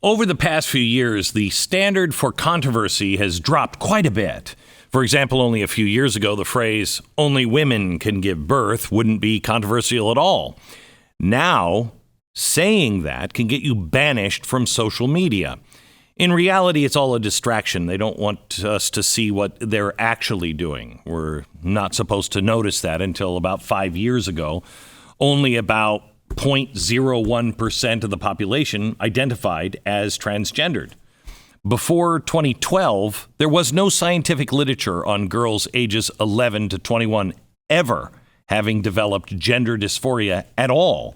Over the past few years, the standard for controversy has dropped quite a bit. For example, only a few years ago, the phrase, "only women can give birth," wouldn't be controversial at all. Now, saying that can get you banished from social media. In reality, it's all a distraction. They don't want us to see what they're actually doing. We're not supposed to notice that until about 5 years ago. Only about 0.01% of the population identified as transgendered. Before 2012, there was no scientific literature on girls ages 11 to 21 ever having developed gender dysphoria at all.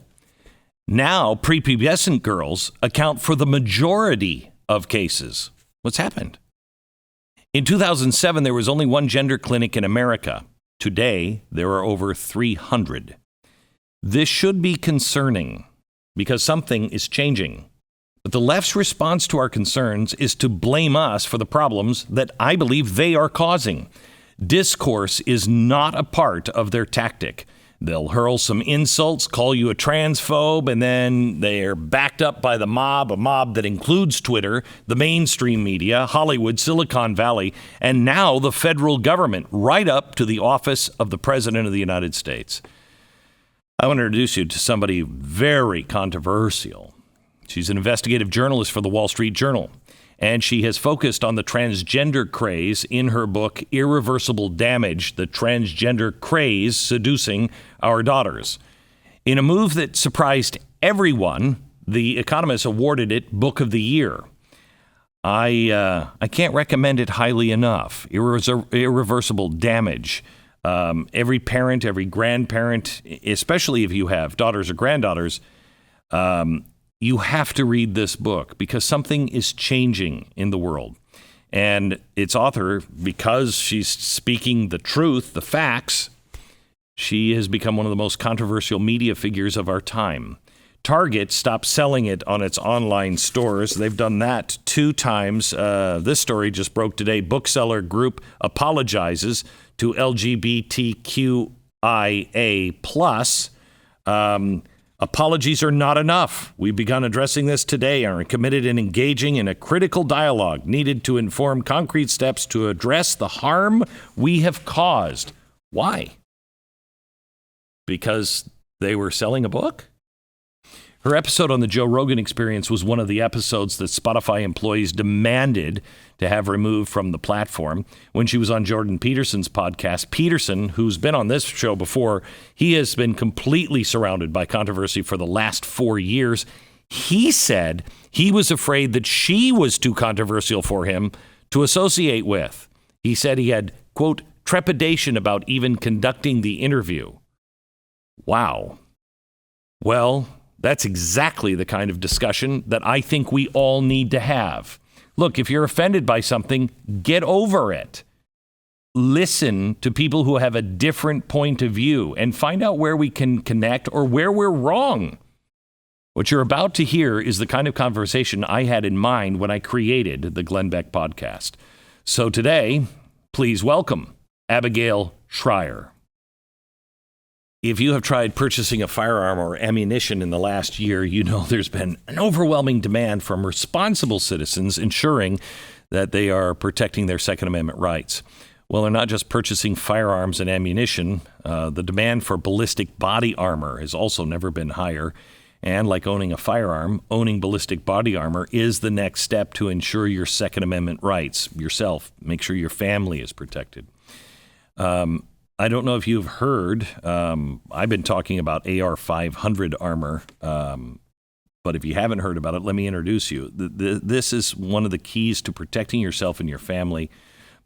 Now, prepubescent girls account for the majority of cases. What's happened? In 2007, there was only one gender clinic in America. Today, there are over 300. This should be concerning because something is changing. But the left's response to our concerns is to blame us for the problems that I believe they are causing. Discourse is not a part of their tactic. They'll hurl some insults, call you a transphobe, and then they're backed up by the mob, a mob that includes Twitter, the mainstream media, Hollywood, Silicon Valley, and now the federal government, right up to the office of the President of the United States. I want to introduce you to somebody very controversial. She's an investigative journalist for the Wall Street Journal, and she has focused on the transgender craze in her book, Irreversible Damage, the Transgender Craze, Seducing Our Daughters. In a move that surprised everyone, The Economist awarded it Book of the Year. I can't recommend it highly enough. Irreversible Damage. Every parent, every grandparent, especially if you have daughters or granddaughters, you have to read this book because something is changing in the world. And its author, because she's speaking the truth, the facts, she has become one of the most controversial media figures of our time. Target stopped selling it on its online stores. They've done that 2 times. This story just broke today. Bookseller group apologizes to LGBTQIA+. Apologies are not enough. We've begun addressing this today and are committed in engaging in a critical dialogue needed to inform concrete steps to address the harm we have caused. Why? Because they were selling a book? Her episode on the Joe Rogan Experience was one of the episodes that Spotify employees demanded to have removed from the platform. When she was on Jordan Peterson's podcast, Peterson, who's been on this show before, he has been completely surrounded by controversy for the last 4 years. He said he was afraid that she was too controversial for him to associate with. He said he had, quote, trepidation about even conducting the interview. Wow. Well, that's exactly the kind of discussion that I think we all need to have. Look, if you're offended by something, get over it. Listen to people who have a different point of view and find out where we can connect or where we're wrong. What you're about to hear is the kind of conversation I had in mind when I created the Glenn Beck podcast. So today, please welcome Abigail Shrier. If you have tried purchasing a firearm or ammunition in the last year, you know there's been an overwhelming demand from responsible citizens ensuring that they are protecting their Second Amendment rights. Well, they're not just purchasing firearms and ammunition. The demand for ballistic body armor has also never been higher. And like owning a firearm, owning ballistic body armor is the next step to ensure your Second Amendment rights yourself. Make sure your family is protected. I don't know if you've heard, I've been talking about AR-500 armor, but if you haven't heard about it, let me introduce you. This is one of the keys to protecting yourself and your family.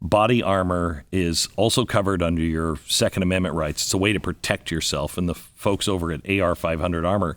Body armor is also covered under your Second Amendment rights. It's a way to protect yourself, and the folks over at AR-500 Armor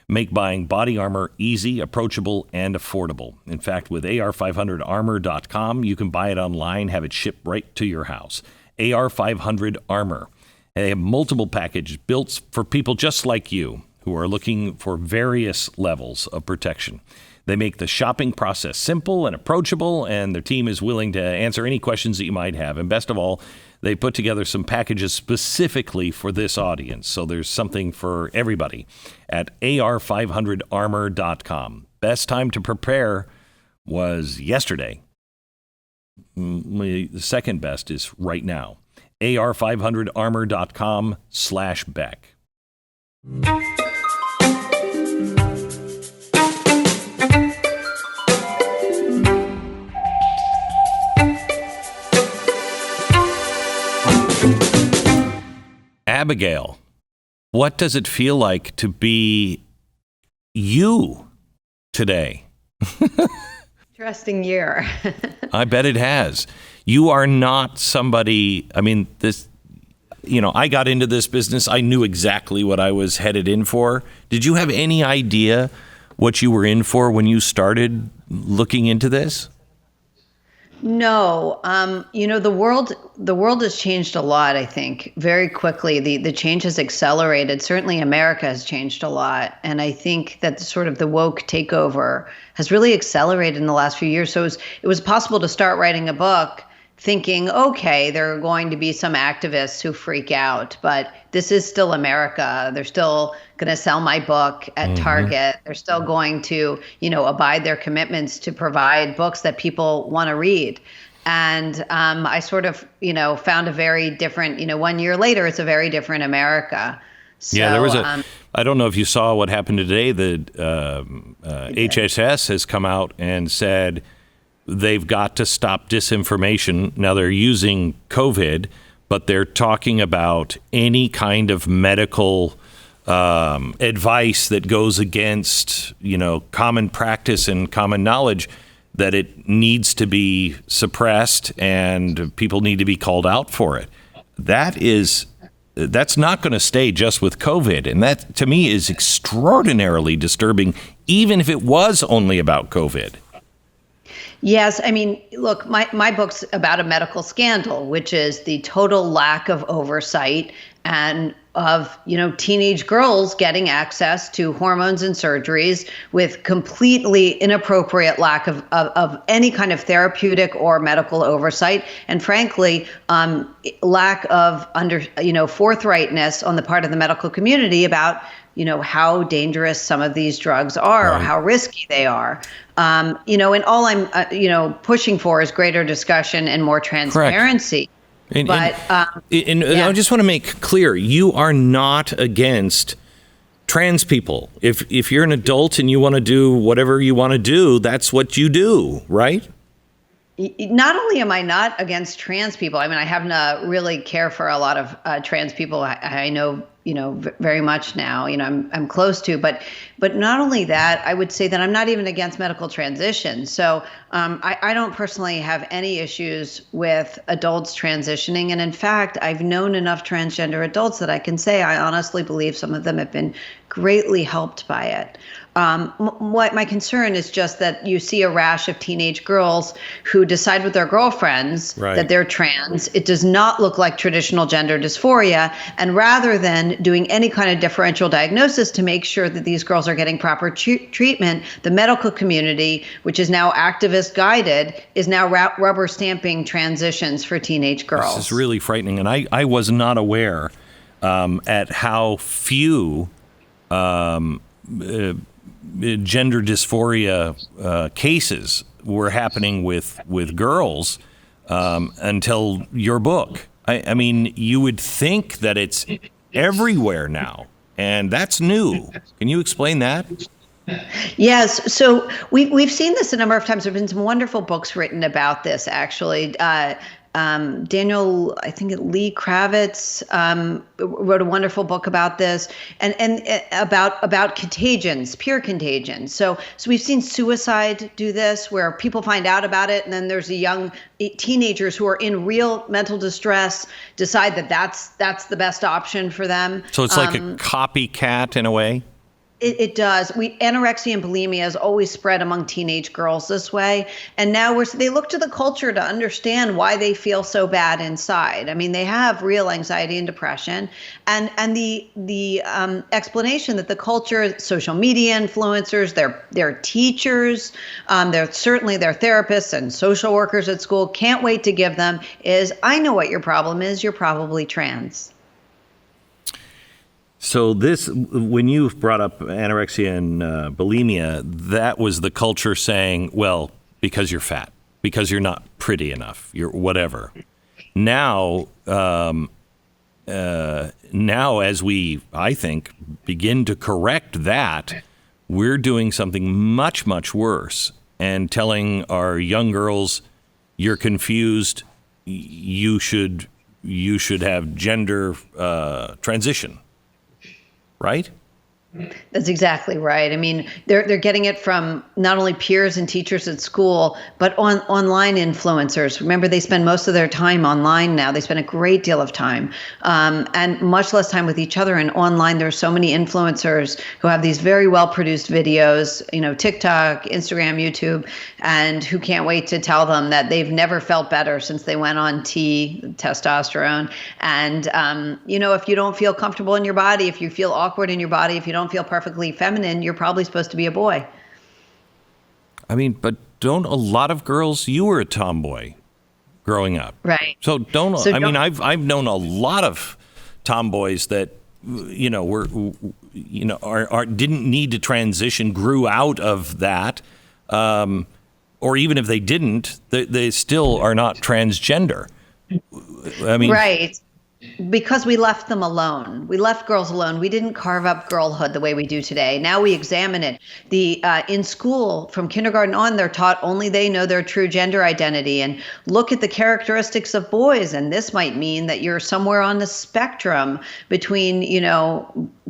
make buying body armor easy, approachable, and affordable. In fact, with AR500armor.com, you can buy it online, have it shipped right to your house. AR500 Armor. They have multiple packages built for people just like you who are looking for various levels of protection. They make the shopping process simple and approachable, and their team is willing to answer any questions that you might have. And best of all, they put together some packages specifically for this audience. So there's something for everybody at AR500armor.com. best time to prepare was yesterday. The second best is right now. AR500armor.com/Beck. Abigail, what does it feel like to be you today? Interesting year. I bet it has. You are not somebody, I mean, this, I got into this business. I knew exactly what I was headed in for. Did you have any idea what you were in for when you started looking into this? No, the world has changed a lot, I think, very quickly. The change has accelerated. Certainly America has changed a lot. And I think that sort of the woke takeover has really accelerated in the last few years. So it was possible to start writing a book thinking, okay, there are going to be some activists who freak out, but this is still America. They're still going to sell my book at Target. They're still going to, abide their commitments to provide books that people want to read. And I sort of, found a very different, 1 year later, it's a very different America. So, yeah, there was I don't know if you saw what happened today. The HHS has come out and said they've got to stop disinformation. Now they're using COVID, but they're talking about any kind of medical advice that goes against, common practice and common knowledge, that it needs to be suppressed and people need to be called out for it. That's not going to stay just with COVID. And that, to me, is extraordinarily disturbing, even if it was only about COVID. Yes. I mean, look, my book's about a medical scandal, which is the total lack of oversight and of, teenage girls getting access to hormones and surgeries with completely inappropriate lack of any kind of therapeutic or medical oversight. And frankly, lack of forthrightness on the part of the medical community about how dangerous some of these drugs are, right, or how risky they are. And all I'm, pushing for is greater discussion and more transparency. And I just want to make clear, you are not against trans people. If you're an adult and you want to do whatever you want to do, that's what you do, right? Not only am I not against trans people, I mean, I happen to really care for a lot of trans people. I know, very much now, I'm close to, but not only that, I would say that I'm not even against medical transition. So I don't personally have any issues with adults transitioning. And in fact, I've known enough transgender adults that I can say I honestly believe some of them have been greatly helped by it. What my concern is just that you see a rash of teenage girls who decide with their girlfriends, right, that they're trans. It does not look like traditional gender dysphoria. And rather than doing any kind of differential diagnosis to make sure that these girls are getting proper treatment, the medical community, which is now activist guided, is now rubber stamping transitions for teenage girls. This is really frightening. And I was not aware at how few gender dysphoria cases were happening with girls until your book. I mean, you would think that it's everywhere now, and that's new. Can you explain that? Yes. So we've seen this a number of times. There have been some wonderful books written about this, actually. Daniel, I think Lee Kravitz wrote a wonderful book about this, and about contagions, peer contagion. So we've seen suicide do this, where people find out about it, and then there's teenagers who are in real mental distress decide that that's the best option for them. So it's like a copycat in a way. It does. Anorexia and bulimia has always spread among teenage girls this way. And now they look to the culture to understand why they feel so bad inside. I mean, they have real anxiety and depression. And the explanation that the culture, social media influencers, their teachers, certainly their therapists and social workers at school can't wait to give them is, I know what your problem is. You're probably trans. So this, when you brought up anorexia and bulimia, that was the culture saying, well, because you're fat, because you're not pretty enough, you're whatever. Now, as we, I think, begin to correct that, we're doing something much, much worse and telling our young girls, you're confused, you should have gender transition. Right? That's exactly right. I mean, they're getting it from not only peers and teachers at school, but online influencers. Remember, they spend most of their time online now. They spend a great deal of time and much less time with each other. And online, there are so many influencers who have these very well-produced videos, TikTok, Instagram, YouTube, and who can't wait to tell them that they've never felt better since they went on testosterone. And, if you don't feel comfortable in your body, if you feel awkward in your body, if you don't feel perfectly feminine, you're probably supposed to be a boy. I mean, but don't a lot of girls, you were a tomboy growing up. Right. So I've known a lot of tomboys that, didn't need to transition, grew out of that. Or even if they didn't, they still are not transgender. I mean, right. Because we left them alone. We left girls alone. We didn't carve up girlhood the way we do today. Now we examine it. In school, from kindergarten on, they're taught only they know their true gender identity and look at the characteristics of boys. And this might mean that you're somewhere on the spectrum between,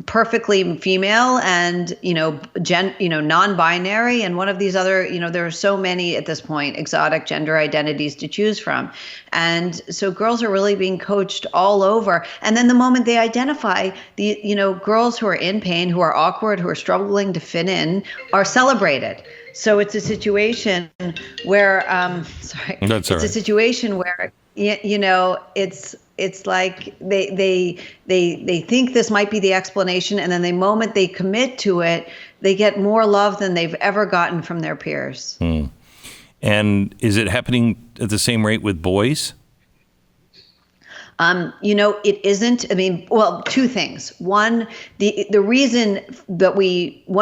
perfectly female and, non-binary and one of these other, there are so many at this point exotic gender identities to choose from. And so girls are really being coached all over. And then the moment they identify, girls who are in pain, who are awkward, who are struggling to fit in, are celebrated. So it's a situation where, That's all right. A situation where, it's like they think this might be the explanation, and then the moment they commit to it, they get more love than they've ever gotten from their peers. And is it happening at the same rate with boys? It isn't. I mean, well, two things. One, one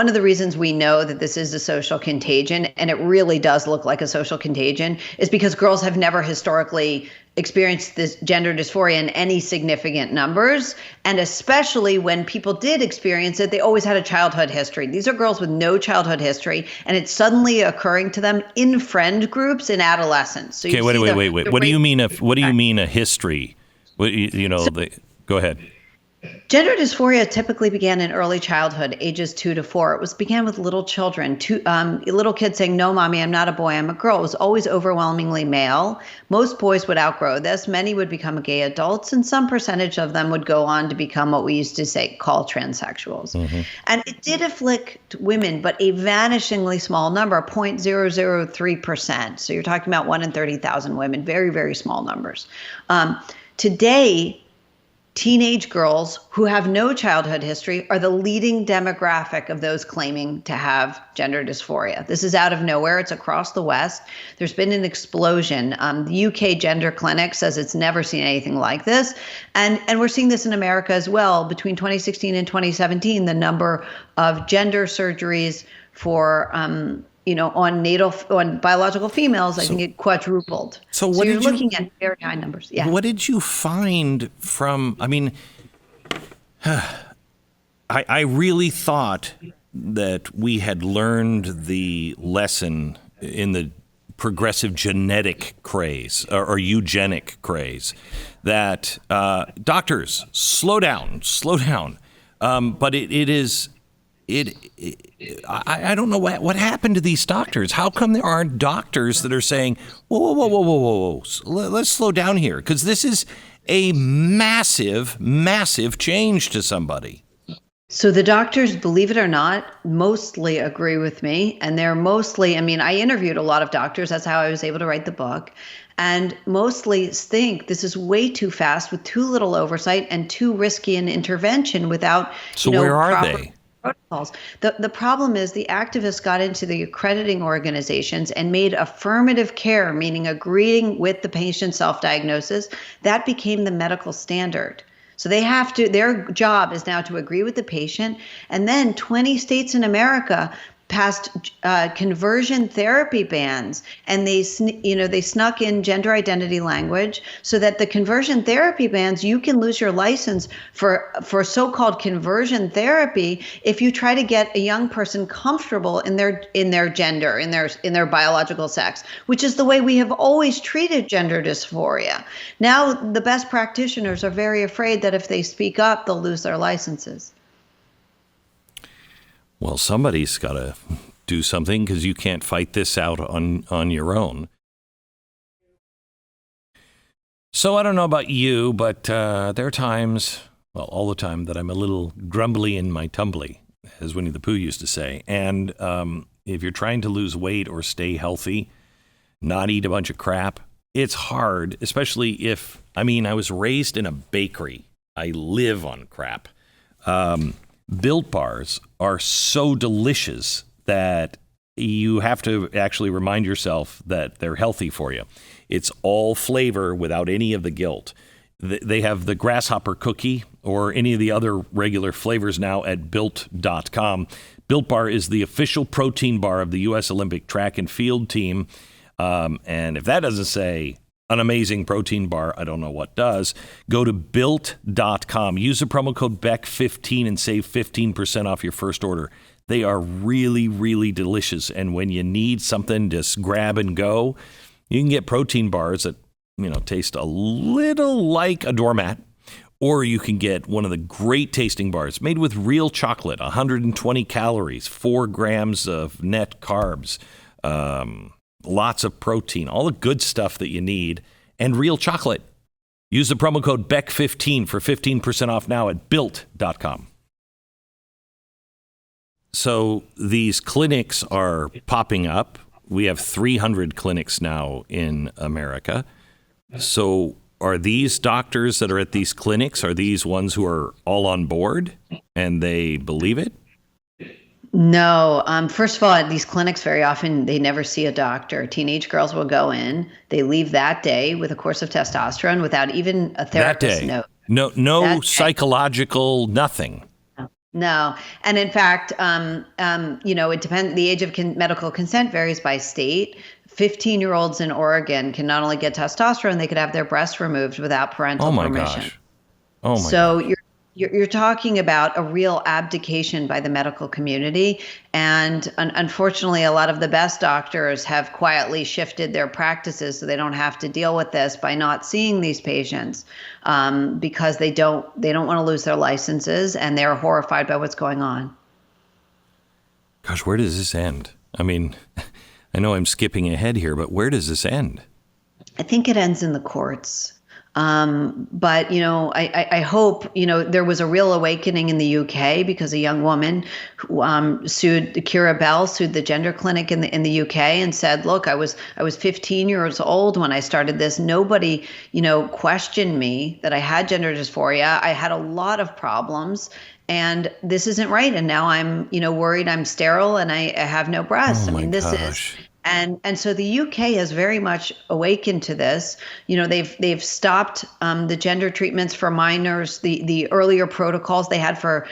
of the reasons we know that this is a social contagion, and it really does look like a social contagion, is because girls have never historically experienced this gender dysphoria in any significant numbers. And especially when people did experience it, they always had a childhood history. These are girls with no childhood history, and it's suddenly occurring to them in friend groups in adolescence. So okay, wait. What do you mean a history? Go ahead. Gender dysphoria typically began in early childhood, ages 2 to 4. It began with little children, little kids saying, "No, mommy, I'm not a boy, I'm a girl." It was always overwhelmingly male. Most boys would outgrow this. Many would become gay adults, and some percentage of them would go on to become what we used to call transsexuals. Mm-hmm. And it did afflict women, but a vanishingly small number, 0.003%. So you're talking about 1 in 30,000 women, very, very small numbers. Today, teenage girls who have no childhood history are the leading demographic of those claiming to have gender dysphoria. This is out of nowhere. It's across the West. There's been an explosion. The UK Gender Clinic says it's never seen anything like this. And we're seeing this in America as well. Between 2016 and 2017, the number of gender surgeries for on biological females, I think it quadrupled. So you're looking at very high numbers. Yeah. What did you find from, I really thought that we had learned the lesson in the progressive genetic craze or eugenic craze that doctors, slow down. But I don't know what happened to these doctors. How come there aren't doctors that are saying, whoa, let's slow down here? Because this is a massive, massive change to somebody. So the doctors, believe it or not, mostly agree with me. And they're mostly, I interviewed a lot of doctors. That's how I was able to write the book. And mostly think this is way too fast with too little oversight and too risky an intervention without, So where are they? Protocols. The problem is the activists got into the accrediting organizations and made affirmative care, meaning agreeing with the patient's self-diagnosis. That became the medical standard. So their job is now to agree with the patient. And then 20 states in America passed conversion therapy bans, and they snuck in gender identity language so that the conversion therapy bans, you can lose your license for so-called conversion therapy if you try to get a young person comfortable in their gender, in their biological sex, which is the way we have always treated gender dysphoria. Now the best practitioners are very afraid that if they speak up, they'll lose their licenses. Well, somebody's got to do something, because you can't fight this out on your own. So I don't know about you, but there are times, well, all the time, that I'm a little grumbly in my tumbly, as Winnie the Pooh used to say. And if you're trying to lose weight or stay healthy, not eat a bunch of crap, it's hard, especially if, I was raised in a bakery. I live on crap. Built bars are so delicious that you have to actually remind yourself that they're healthy for you. It's all flavor without any of the guilt. They have the grasshopper cookie or any of the other regular flavors now at Built.com. Built Bar is the official protein bar of the U.S. Olympic track and field team. And if that doesn't say an amazing protein bar, I don't know what does. Go to Built.com. Use the promo code Beck15 and save 15% off your first order. They are really, really delicious. And when you need something to grab and go, you can get protein bars that, taste a little like a doormat. Or you can get one of the great tasting bars made with real chocolate, 120 calories, 4 grams of net carbs, lots of protein, all the good stuff that you need, and real chocolate. Use the promo code Beck15 for 15% off now at Built.com. So these clinics are popping up. We have 300 clinics now in America. So are these doctors that are at these clinics, are these ones who are all on board and they believe it? No. First of all, at these clinics, very often they never see a doctor. Teenage girls will go in. They leave that day with a course of testosterone without even a therapist note. No psychological, nothing. No. And in fact, it depends. The age of medical consent varies by state. 15-year-olds in Oregon can not only get testosterone, they could have their breasts removed without parental permission. Gosh. Oh my so gosh. You're talking about a real abdication by the medical community. And unfortunately, a lot of the best doctors have quietly shifted their practices so they don't have to deal with this by not seeing these patients because they don't want to lose their licenses, and they're horrified by what's going on. Gosh, where does this end? I know I'm skipping ahead here, but where does this end? I think it ends in the courts. But, I hope, there was a real awakening in the UK because a young woman sued Kira Bell, sued the gender clinic in the UK and said, look, I was 15 years old when I started this. Nobody, questioned me that I had gender dysphoria. I had a lot of problems, and this isn't right. And now I'm, worried I'm sterile and I have no breasts. This is. And so the UK has very much awakened to this. They've stopped the gender treatments for minors, the earlier protocols they had for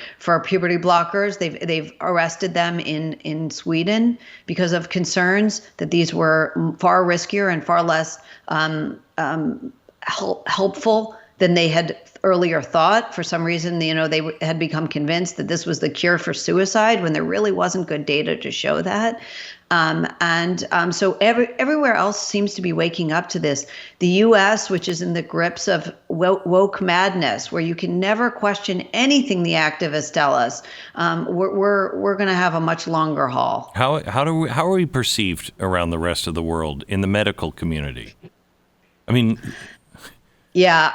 puberty blockers. They've arrested them in Sweden because of concerns that these were far riskier and far less helpful than they had earlier thought. For some reason, they had become convinced that this was the cure for suicide when there really wasn't good data to show that. So everywhere else seems to be waking up to this. The U.S., which is in the grips of woke madness, where you can never question anything the activists tell us, we're going to have a much longer haul. How are we perceived around the rest of the world in the medical community? Yeah,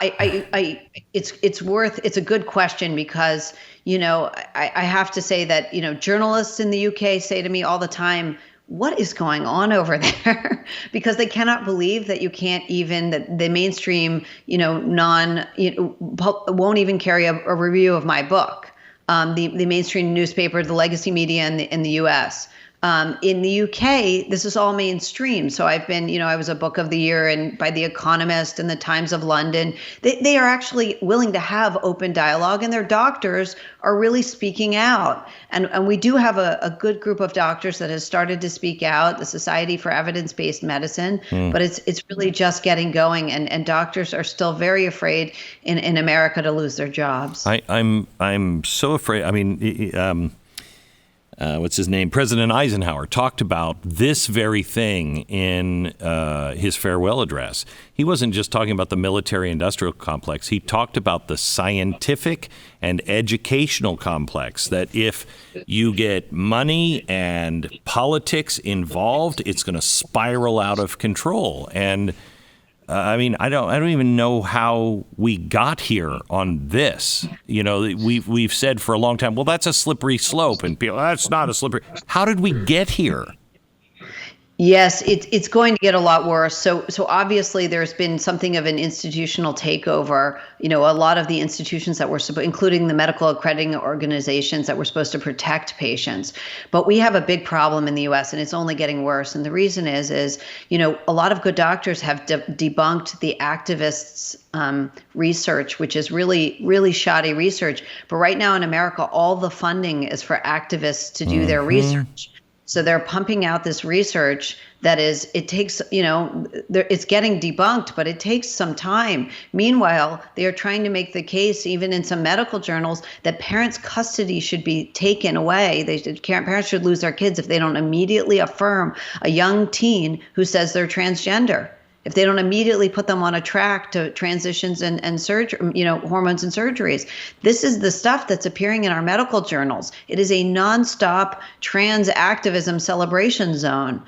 it's a good question because, I have to say that, journalists in the UK say to me all the time, what is going on over there? Because they cannot believe that you can't even, that the mainstream, won't even carry a review of my book. The mainstream newspaper, the legacy media in the U.S. In the UK, this is all mainstream. So I've been, I was a Book of the Year and by The Economist and the Times of London. They are actually willing to have open dialogue, and their doctors are really speaking out. And we do have a good group of doctors that has started to speak out, the Society for Evidence-Based Medicine, but it's really just getting going, and doctors are still very afraid in America to lose their jobs. I'm so afraid. I mean, what's his name? President Eisenhower talked about this very thing in his farewell address. He wasn't just talking about the military-industrial complex. He talked about the scientific and educational complex, that if you get money and politics involved, it's going to spiral out of control. And I mean, I don't even know how we got here on this. We've said for a long time, well, that's a slippery slope, and people, that's not a slippery. How did we get here? Yes, it's going to get a lot worse. So obviously there's been something of an institutional takeover. A lot of the institutions that were including the medical accrediting organizations that were supposed to protect patients. But we have a big problem in the U.S. and it's only getting worse. And the reason is a lot of good doctors have debunked the activists' research, which is really, really shoddy research. But right now in America, all the funding is for activists to do their research. So they're pumping out this research it takes, it's getting debunked, but it takes some time. Meanwhile, they are trying to make the case, even in some medical journals, that parents' custody should be taken away. Parents should lose their kids if they don't immediately affirm a young teen who says they're transgender. If they don't immediately put them on a track to transitions and surgery, hormones and surgeries. This is the stuff that's appearing in our medical journals. It is a nonstop trans activism celebration zone.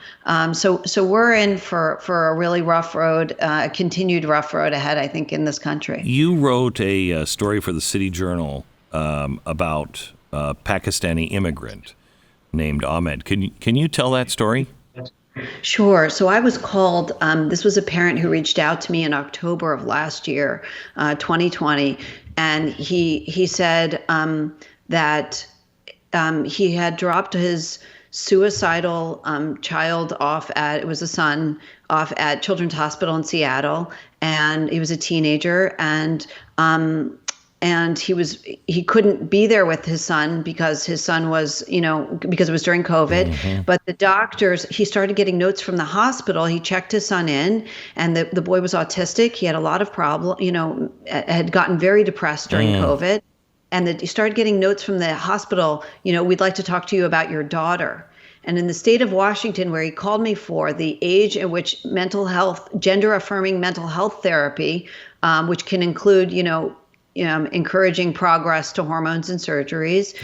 So we're in for a really rough road, a continued rough road ahead, I think, in this country. You wrote a story for the City Journal about a Pakistani immigrant named Ahmed. Can you tell that story? Sure. So I was called, this was a parent who reached out to me in October of last year, 2020. And he said that he had dropped his suicidal child off it was a son, off at Children's Hospital in Seattle. And he was a teenager. And he couldn't be there with his son because his son was, because it was during COVID. Mm-hmm. But the doctors, he started getting notes from the hospital. He checked his son in, and the boy was autistic. He had a lot of problems, had gotten very depressed during COVID. And he started getting notes from the hospital, we'd like to talk to you about your daughter. And in the state of Washington, where he called me for the age at which mental health, gender-affirming mental health therapy, which can include, encouraging progress to hormones and surgeries,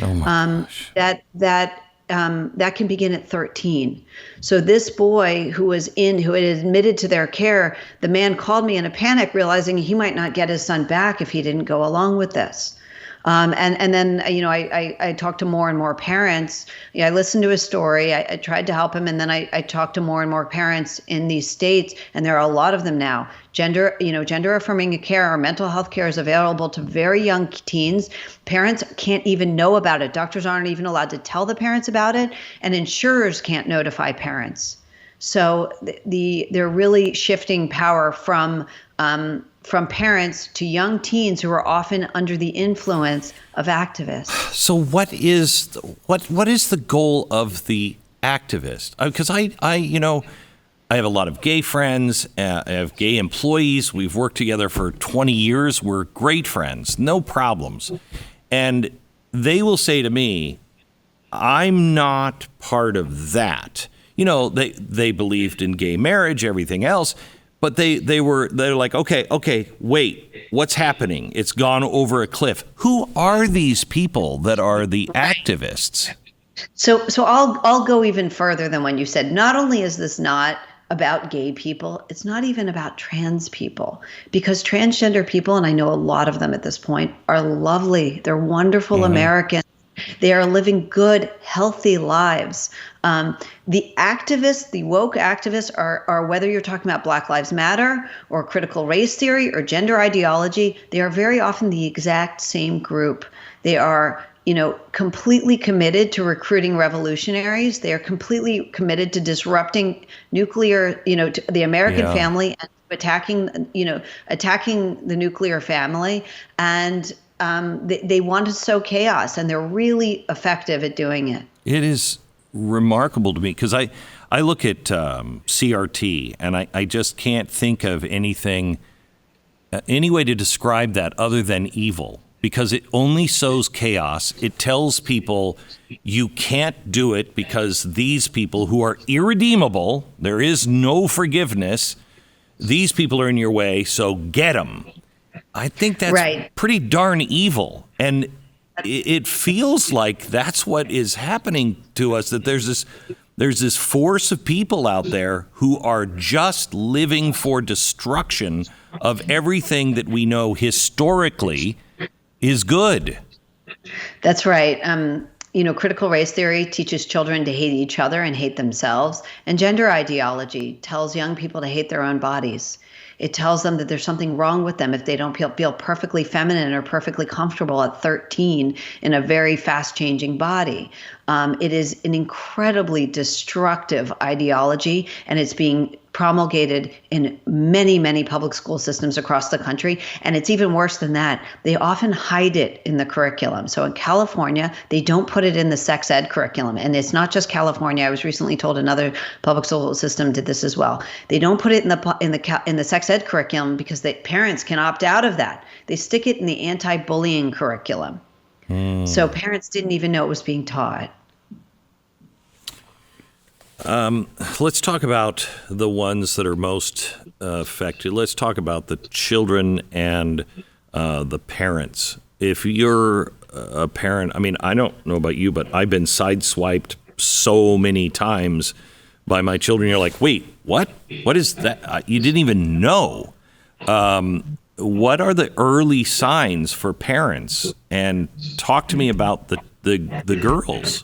that can begin at 13. So this boy who had admitted to their care, the man called me in a panic, realizing he might not get his son back if he didn't go along with this. And then, I talked to more and more parents. I listened to his story. I tried to help him. And then I talked to more and more parents in these states. And there are a lot of them now. Gender affirming care or mental health care is available to very young teens. Parents can't even know about it. Doctors aren't even allowed to tell the parents about it. And insurers can't notify parents. So they're really shifting power from parents to young teens who are often under the influence of activists. So what is the goal of the activist? Because I have a lot of gay friends, I have gay employees. We've worked together for 20 years. We're great friends, no problems. And they will say to me, I'm not part of that. They believed in gay marriage, everything else. But they're like, okay, wait, what's happening? It's gone over a cliff. Who are these people that are the activists? So I'll go even further than when you said. Not only is this not about gay people, it's not even about trans people, because transgender people, and I know a lot of them at this point, are lovely. They're wonderful Americans. They are living good, healthy lives. The activists, the woke activists are whether you're talking about Black Lives Matter or critical race theory or gender ideology, they are very often the exact same group. They are completely committed to recruiting revolutionaries. They are completely committed to disrupting nuclear, to the American family, and attacking the nuclear family. And they want to sow chaos, and they're really effective at doing it. It is remarkable to me because I look at CRT and I just can't think of anything, any way to describe that other than evil, because it only sows chaos. It tells people you can't do it because these people who are irredeemable, there is no forgiveness, these people are in your way, so get them. I think that's pretty darn evil. And it feels like that's what is happening to us, that there's this force of people out there who are just living for destruction of everything that we know historically is good. That's right. Critical race theory teaches children to hate each other and hate themselves. And gender ideology tells young people to hate their own bodies. It tells them that there's something wrong with them if they don't feel perfectly feminine or perfectly comfortable at 13 in a very fast-changing body. It is an incredibly destructive ideology, and it's being promulgated in many, many public school systems across the country. And it's even worse than that. They often hide it in the curriculum. So in California, they don't put it in the sex ed curriculum. And it's not just California. I was recently told another public school system did this as well. They don't put it in the sex ed curriculum because the parents can opt out of that. They stick it in the anti-bullying curriculum. So parents didn't even know it was being taught. Let's talk about the ones that are most affected. Let's talk about the children and the parents. If you're a parent, I mean, I don't know about you, but I've been sideswiped so many times by my children. You're like, wait, what? What is that? You didn't even know. What are the early signs for parents? And talk to me about the girls.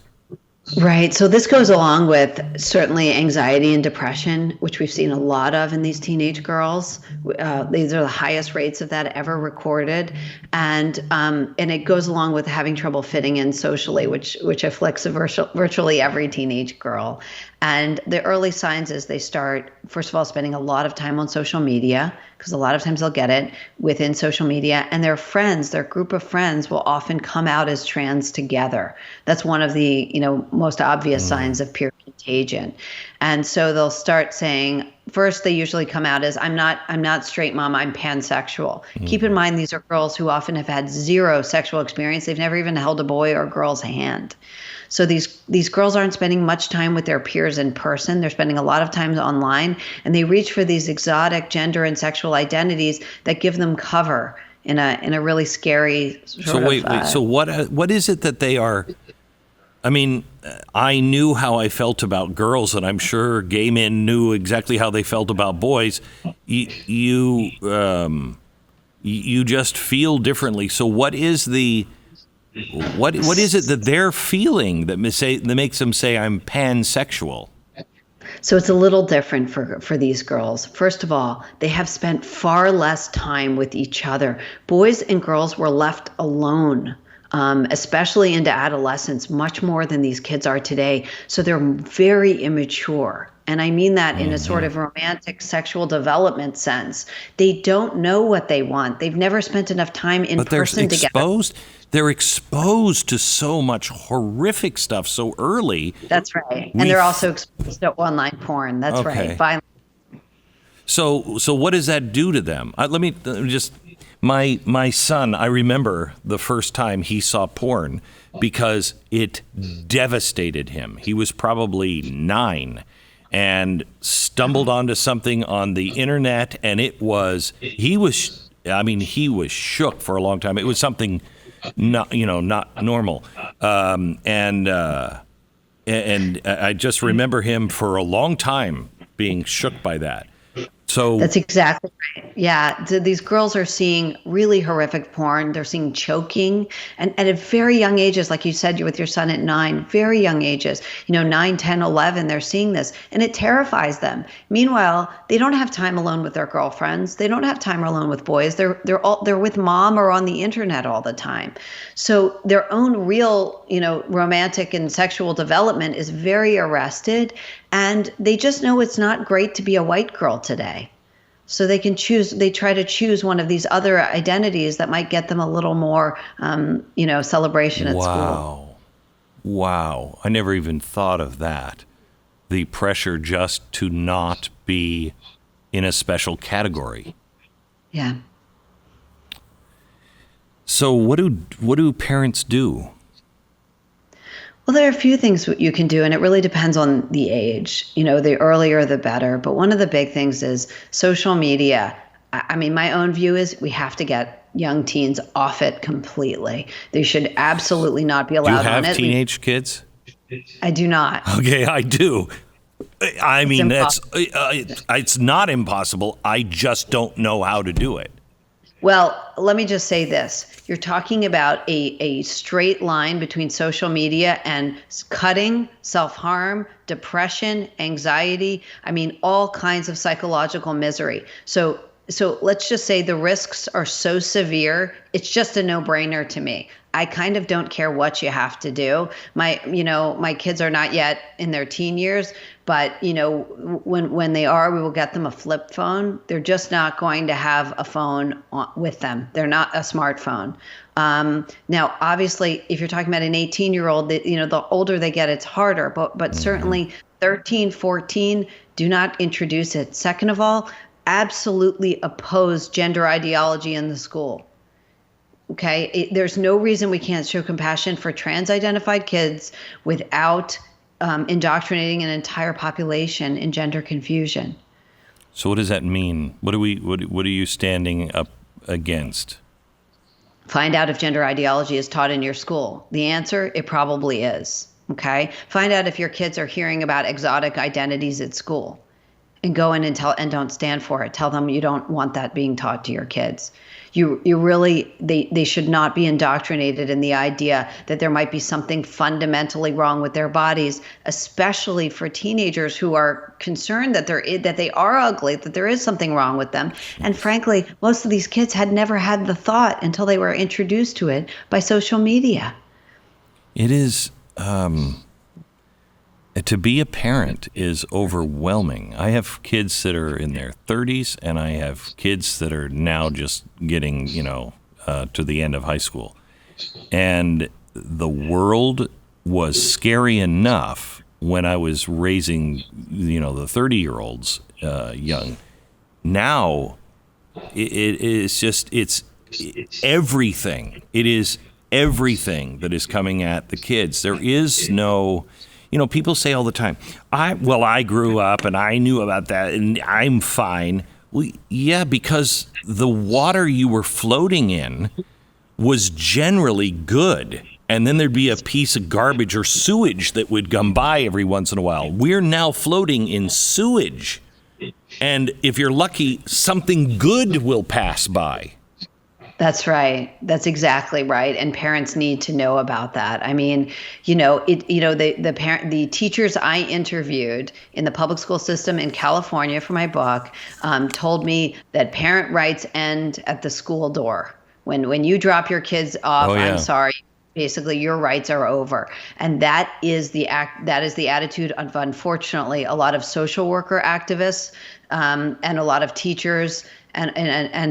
Right. So this goes along with certainly anxiety and depression, which we've seen a lot of in these teenage girls. These are the highest rates of that ever recorded. And it goes along with having trouble fitting in socially, which afflicts virtually every teenage girl. And the early signs is they start, first of all, spending a lot of time on social media, because a lot of times they'll get it within social media, and their friends, their group of friends will often come out as trans together. That's one of the, most obvious signs of peer contagion. And so they'll start saying, first they usually come out as, I'm not straight, mom, I'm pansexual. Keep in mind, these are girls who often have had zero sexual experience. They've never even held a boy or girl's hand. So these girls aren't spending much time with their peers in person. They're spending a lot of time online, and they reach for these exotic gender and sexual identities that give them cover in a really scary sort of. Wait. So what is it that they are? I mean, I knew how I felt about girls, and I'm sure gay men knew exactly how they felt about boys. You just feel differently. So what is the What is it that they're feeling that makes them say I'm pansexual? So it's a little different for these girls. First of all, they have spent far less time with each other. Boys and girls were left alone, especially into adolescence, much more than these kids are today. So they're very immature. And I mean that in a sort of romantic sexual development sense. They don't know what they want. They've never spent enough time in person together. They're exposed to so much horrific stuff so early. That's right. And they're also exposed to online porn. That's right. Violence. So what does that do to them? Let me just, my son, I remember the first time he saw porn because it devastated him. He was probably 9 and stumbled onto something on the internet, and he was shook for a long time. It was something not normal. And I just remember him for a long time being shook by that. So that's exactly right. Yeah, these girls are seeing really horrific porn. They're seeing choking, and at very young ages, like you said, you're with your son at 9, very young ages, 9, 10, 11, they're seeing this, and it terrifies them. Meanwhile, they don't have time alone with their girlfriends. They don't have time alone with boys. They're with mom or on the internet all the time. So their own real, romantic and sexual development is very arrested, and they just know it's not great to be a white girl today. So they try to choose one of these other identities that might get them a little more, celebration at school. Wow. I never even thought of that. The pressure just to not be in a special category. Yeah. So what do parents do? Well, there are a few things you can do, and it really depends on the age. The earlier, the better. But one of the big things is social media. I mean, my own view is we have to get young teens off it completely. They should absolutely not be allowed on it. Do you have teenage kids? I do not. Okay, I do. I mean, it's not impossible. I just don't know how to do it. Well, let me just say this. You're talking about a straight line between social media and cutting, self-harm, depression, anxiety. I mean, all kinds of psychological misery. So let's just say the risks are so severe, it's just a no-brainer to me. I kind of don't care what you have to do. My kids are not yet in their teen years, but when they are, we will get them a flip phone. They're just not going to have a phone with them. They're not a smartphone. Now, obviously, if you're talking about an 18-year-old, the older they get, it's harder. But certainly 13, 14, do not introduce it. Second of all, absolutely oppose gender ideology in the school. Okay, there's no reason we can't show compassion for trans-identified kids without indoctrinating an entire population in gender confusion. So what does that mean? What are you standing up against? Find out if gender ideology is taught in your school. The answer, it probably is. Okay, find out if your kids are hearing about exotic identities at school, and go in and don't stand for it. Tell them you don't want that being taught to your kids. They should not be indoctrinated in the idea that there might be something fundamentally wrong with their bodies, especially for teenagers who are concerned that they are ugly, that there is something wrong with them. And frankly, most of these kids had never had the thought until they were introduced to it by social media. It is, to be a parent is overwhelming. I have kids that are in their 30s, and I have kids that are now just getting, to the end of high school. And the world was scary enough when I was raising, the 30-year-olds young. Now, it's everything. It is everything that is coming at the kids. There is no... people say all the time, I grew up and I knew about that and I'm fine. Well, yeah, because the water you were floating in was generally good. And then there'd be a piece of garbage or sewage that would come by every once in a while. We're now floating in sewage. And if you're lucky, something good will pass by. That's right. That's exactly right. And parents need to know about that. I mean, the teachers I interviewed in the public school system in California for my book told me that parent rights end at the school door. When you drop your kids off, I'm sorry. Basically, your rights are over, and that is the attitude of, unfortunately, a lot of social worker activists and a lot of teachers and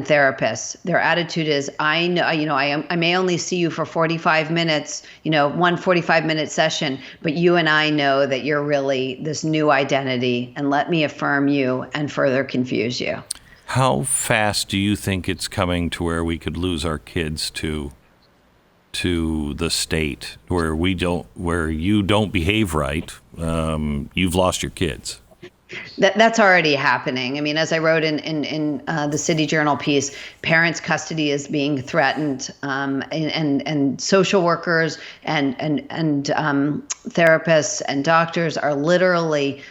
therapists. Their attitude is, I know, I may only see you for 45 minutes, one 45-minute session, but you and I know that you're really this new identity, and let me affirm you and further confuse you. How fast do you think it's coming to where we could lose our kids to the state where you don't behave right? You've lost your kids. That's already happening. I mean, as I wrote in the City Journal piece, parents' custody is being threatened, and social workers and therapists and doctors are literally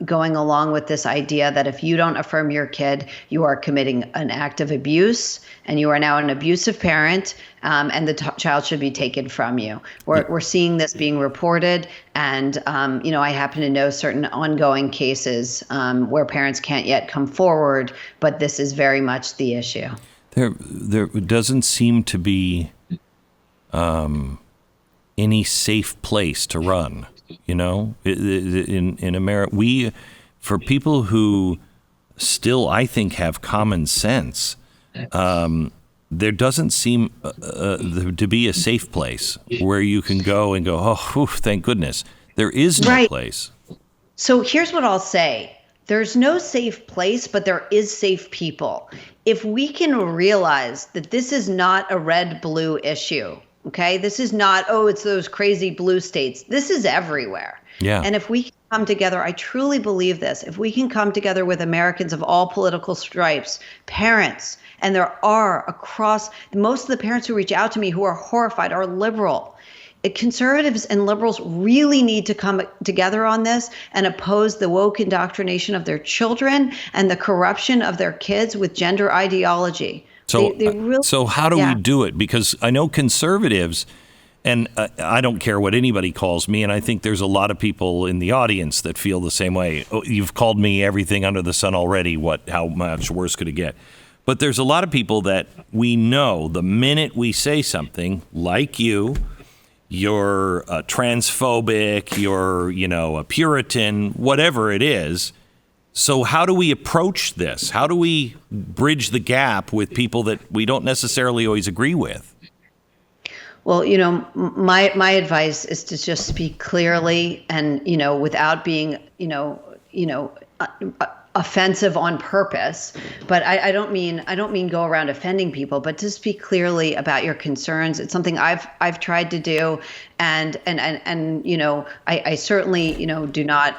going along with this idea that if you don't affirm your kid, you are committing an act of abuse and you are now an abusive parent, and the child should be taken from you. We're seeing this being reported, and I happen to know certain ongoing cases where parents can't yet come forward, but this is very much the issue. There doesn't seem to be any safe place to run. In America, for people who still, I think, have common sense, there doesn't seem to be a safe place where you can go and go, oh, whew, thank goodness. There is no place. So here's what I'll say. There's no safe place, but there is safe people. If we can realize that this is not a red-blue issue, okay? This is not, it's those crazy blue states. This is everywhere. Yeah. And if we can come together, I truly believe this, if we can come together with Americans of all political stripes, parents, and there are across, most of the parents who reach out to me who are horrified are liberal. Conservatives and liberals really need to come together on this and oppose the woke indoctrination of their children and the corruption of their kids with gender ideology. So how do we do it? Because I know conservatives, and I don't care what anybody calls me, and I think there's a lot of people in the audience that feel the same way. Oh, you've called me everything under the sun already. How much worse could it get? But there's a lot of people that we know the minute we say something like you're transphobic, you're, a Puritan, whatever it is. So how do we approach this? How do we bridge the gap with people that we don't necessarily always agree with? Well, my advice is to just speak clearly and, without being, offensive on purpose. But I don't mean go around offending people, but to speak clearly about your concerns. It's something I've tried to do, and I certainly do not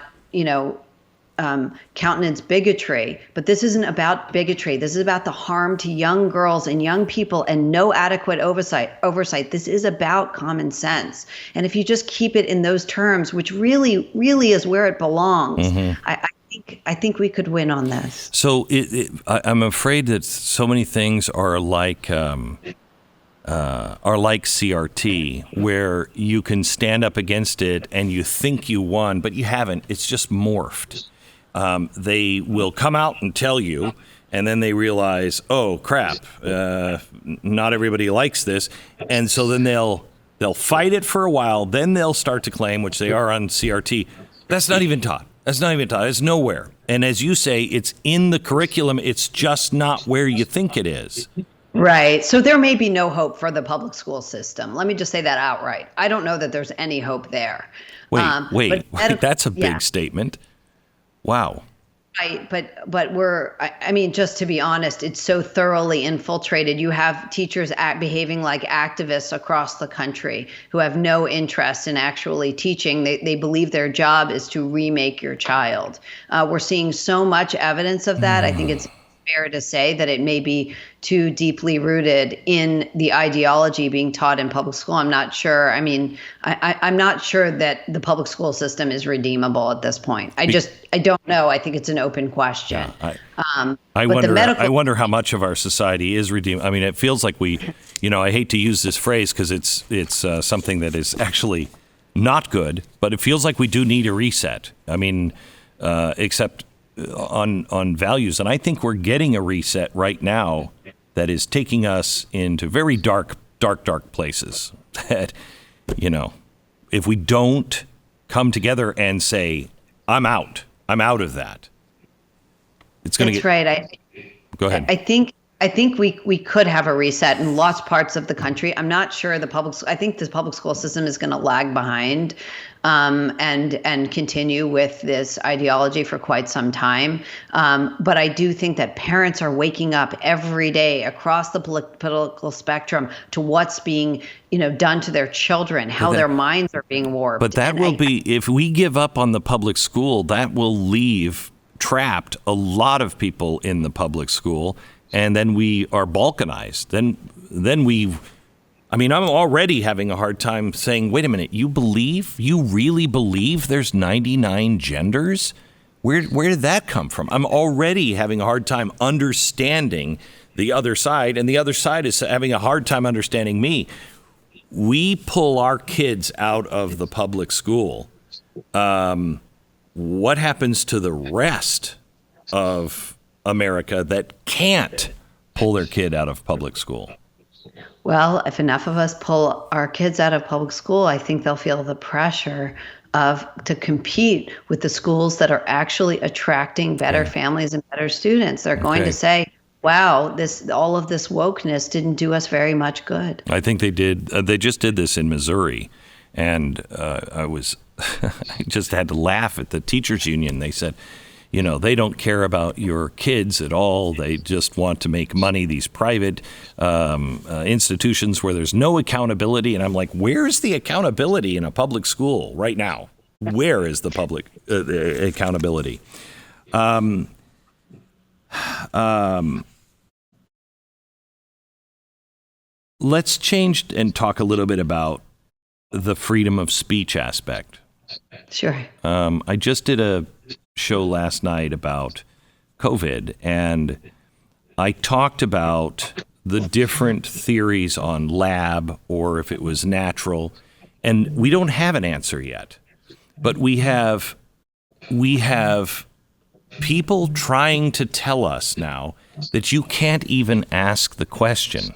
countenance bigotry, but this isn't about bigotry. This is about the harm to young girls and young people and no adequate oversight. This is about common sense. And if you just keep it in those terms, which really, really is where it belongs, I think we could win on this. So I'm afraid that so many things are like CRT, where you can stand up against it and you think you won, but you haven't. It's just morphed. They will come out and tell you, and then they realize, oh crap, not everybody likes this, and so then they'll fight it for a while. Then they'll start to claim, which they are on CRT. That's not even taught. It's nowhere. And as you say, it's in the curriculum. It's just not where you think it is. Right. So there may be no hope for the public school system. Let me just say that outright. I don't know that there's any hope there. Wait, that's a big statement. Wow. Right. But just to be honest, it's so thoroughly infiltrated. You have teachers behaving like activists across the country who have no interest in actually teaching. They believe their job is to remake your child. We're seeing so much evidence of that. I think it's fair to say that it may be too deeply rooted in the ideology being taught in public school. I'm not sure. I'm not sure that the public school system is redeemable at this point. I don't know. I think it's an open question. Yeah, I wonder how much of our society is redeemable. It feels like we, I hate to use this phrase because it's something that is actually not good, but it feels like we do need a reset. Except on values. And I think we're getting a reset right now that is taking us into very dark places that, if we don't come together and say, I'm out of that, it's going to get... That's right. Go ahead. I think we could have a reset in lots of parts of the country. I'm not sure I think the public school system is going to lag behind and continue with this ideology for quite some time. But I do think that parents are waking up every day across the political spectrum to what's being, done to their children, how their minds are being warped. But that if we give up on the public school, that will leave trapped a lot of people in the public school. And then we are balkanized. Then we I mean, I'm already having a hard time saying, wait a minute, you really believe there's 99 genders? Where did that come from? I'm already having a hard time understanding the other side, and the other side is having a hard time understanding me. We pull our kids out of the public school. What happens to the rest of America that can't pull their kid out of public school? Well, if enough of us pull our kids out of public school, I think they'll feel the pressure to compete with the schools that are actually attracting better families and better students. They're going to say, wow, all of this wokeness didn't do us very much good. I think they did. They just did this in Missouri. And I just had to laugh at the teachers union. They said, they don't care about your kids at all. They just want to make money, these private institutions where there's no accountability. And I'm like, where's the accountability in a public school right now? Where is the public accountability? Let's change and talk a little bit about the freedom of speech aspect. Sure. I just did a show last night about COVID, and I talked about the different theories on lab or if it was natural, and we don't have an answer yet. But we have people trying to tell us now that you can't even ask the question.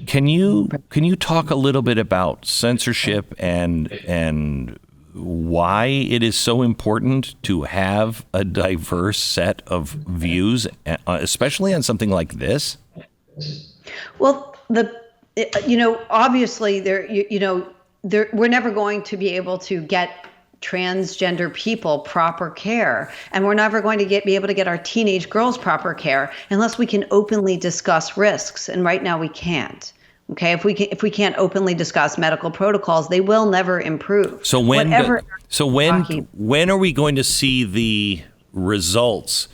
Can you talk a little bit about censorship and why it is so important to have a diverse set of views, especially on something like this? Well, obviously we're never going to be able to get transgender people proper care, and we're never going to be able to get our teenage girls proper care unless we can openly discuss risks. And right now we can't. Okay, if we can't openly discuss medical protocols, they will never improve. So when are we going to see the results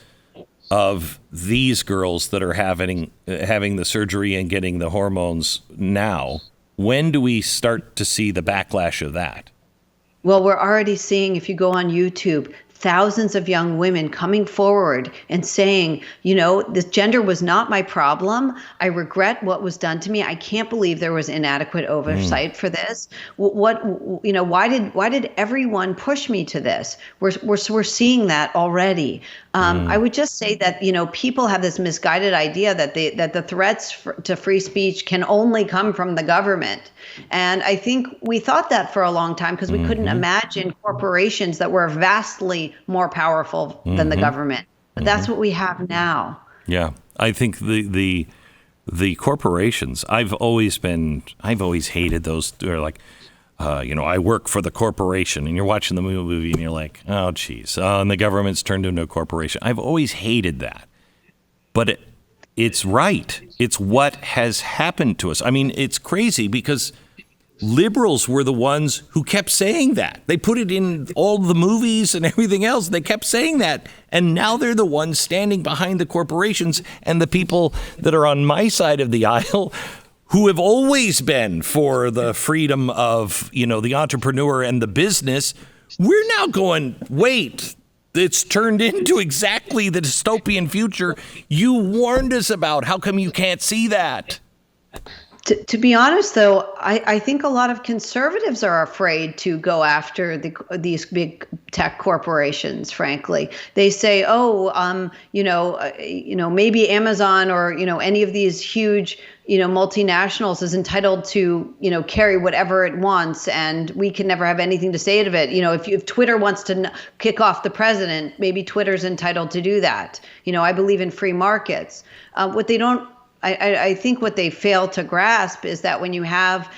of these girls that are having the surgery and getting the hormones now? When do we start to see the backlash of that? Well, we're already seeing, if you go on YouTube, thousands of young women coming forward and saying, this gender was not my problem. I regret what was done to me. I can't believe there was inadequate oversight for this. Why did everyone push me to this? We're seeing that already. I would just say that, people have this misguided idea that the threats to free speech can only come from the government. And I think we thought that for a long time because we couldn't imagine corporations that were vastly more powerful than the government. But that's what we have now. Yeah, I think the corporations, I've always hated those. They're like, I work for the corporation, and you're watching the movie and you're like, oh, geez, and the government's turned into a corporation. I've always hated that. But it's right. It's what has happened to us. I mean, it's crazy because liberals were the ones who kept saying that. They put it in all the movies and everything else. They kept saying that. And now they're the ones standing behind the corporations, and the people that are on my side of the aisle who have always been for the freedom of, the entrepreneur and the business. We're now going, wait, it's turned into exactly the dystopian future you warned us about. How come you can't see that? To be honest, though, I think a lot of conservatives are afraid to go after these big tech corporations. Frankly, they say, maybe Amazon or any of these huge multinationals is entitled to carry whatever it wants, and we can never have anything to say to it. If Twitter wants to kick off the president, maybe Twitter's entitled to do that. I believe in free markets. What they don't. I think what they fail to grasp is that when you have,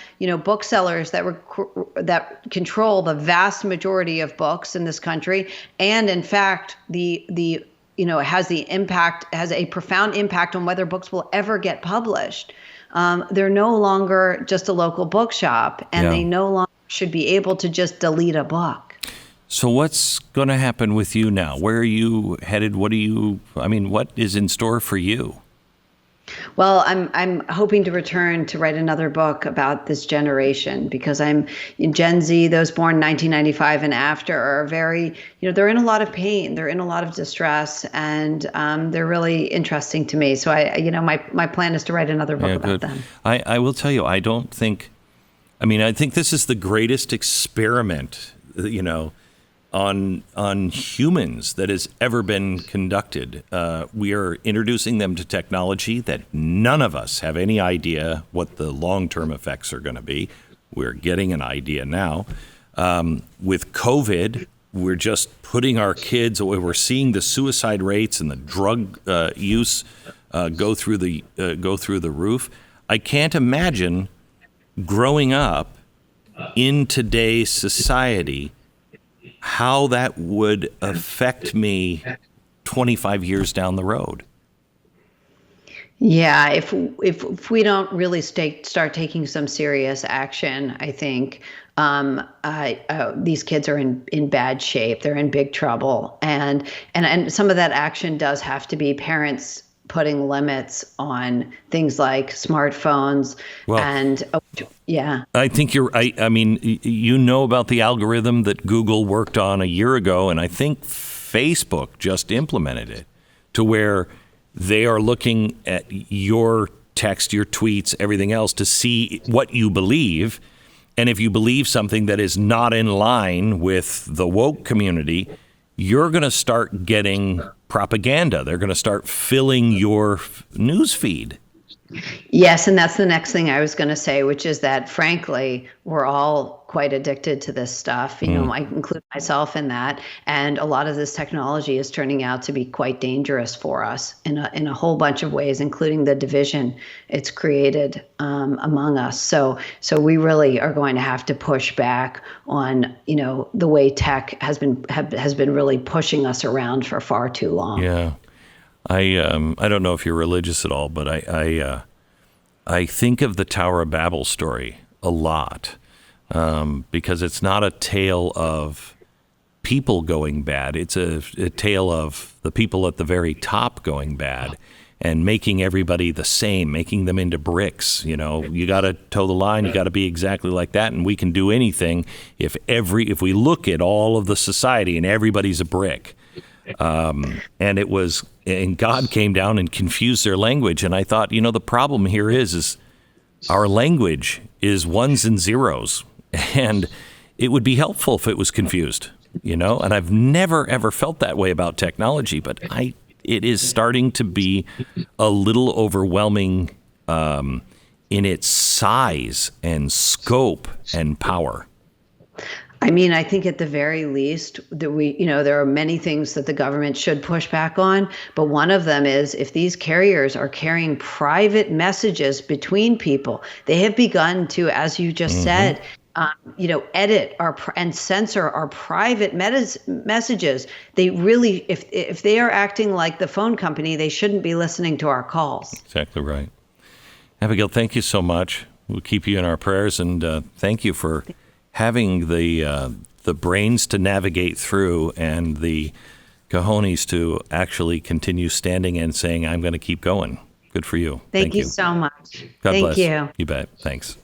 booksellers that control the vast majority of books in this country, and in fact, it has a profound impact on whether books will ever get published. They're no longer just a local bookshop, and they no longer should be able to just delete a book. So what's going to happen with you now? Where are you headed? What is in store for you? Well, I'm hoping to return to write another book about this generation, because I'm in Gen Z. Those born 1995 and after are very, they're in a lot of pain, they're in a lot of distress, and they're really interesting to me. So my plan is to write another book about them. I will tell you, I think this is the greatest experiment, on humans that has ever been conducted. We are introducing them to technology that none of us have any idea what the long-term effects are going to be. We're getting an idea now. With COVID, we're just putting our kids away. We're seeing the suicide rates and the drug use go through the roof. I can't imagine growing up in today's society how that would affect me 25 years down the road. Yeah, if we don't really start taking some serious action, I think these kids are in bad shape. They're in big trouble, and some of that action does have to be parents putting limits on things like smartphones. I think you're right. I mean, about the algorithm that Google worked on a year ago, and I think Facebook just implemented it to where they are looking at your text, your tweets, everything else to see what you believe. And if you believe something that is not in line with the woke community, you're going to start getting propaganda. They're going to start filling your news feed. Yes, and that's the next thing I was going to say, which is that, frankly, we're all quite addicted to this stuff. I include myself in that. And a lot of this technology is turning out to be quite dangerous for us in a whole bunch of ways, including the division it's created among us. So we really are going to have to push back on, the way tech has been really pushing us around for far too long. Yeah. I don't know if you're religious at all, but I think of the Tower of Babel story a lot because it's not a tale of people going bad. It's a tale of the people at the very top going bad and making everybody the same, making them into bricks. You got to toe the line. You got to be exactly like that, and we can do anything if we look at all of the society and everybody's a brick. And God came down and confused their language. And I thought, the problem here is our language is ones and zeros, and it would be helpful if it was confused, and I've never, ever felt that way about technology, but it is starting to be a little overwhelming, in its size and scope and power. I think at the very least that there are many things that the government should push back on, but one of them is if these carriers are carrying private messages between people, they have begun to, as you just said, edit and censor our private messages. They really, if they are acting like the phone company, they shouldn't be listening to our calls. Exactly right. Abigail, thank you so much. We'll keep you in our prayers, and thank you for having the brains to navigate through and the cojones to actually continue standing and saying, I'm going to keep going. Good for you. Thank you so much. God bless. Thank you. You bet. Thanks.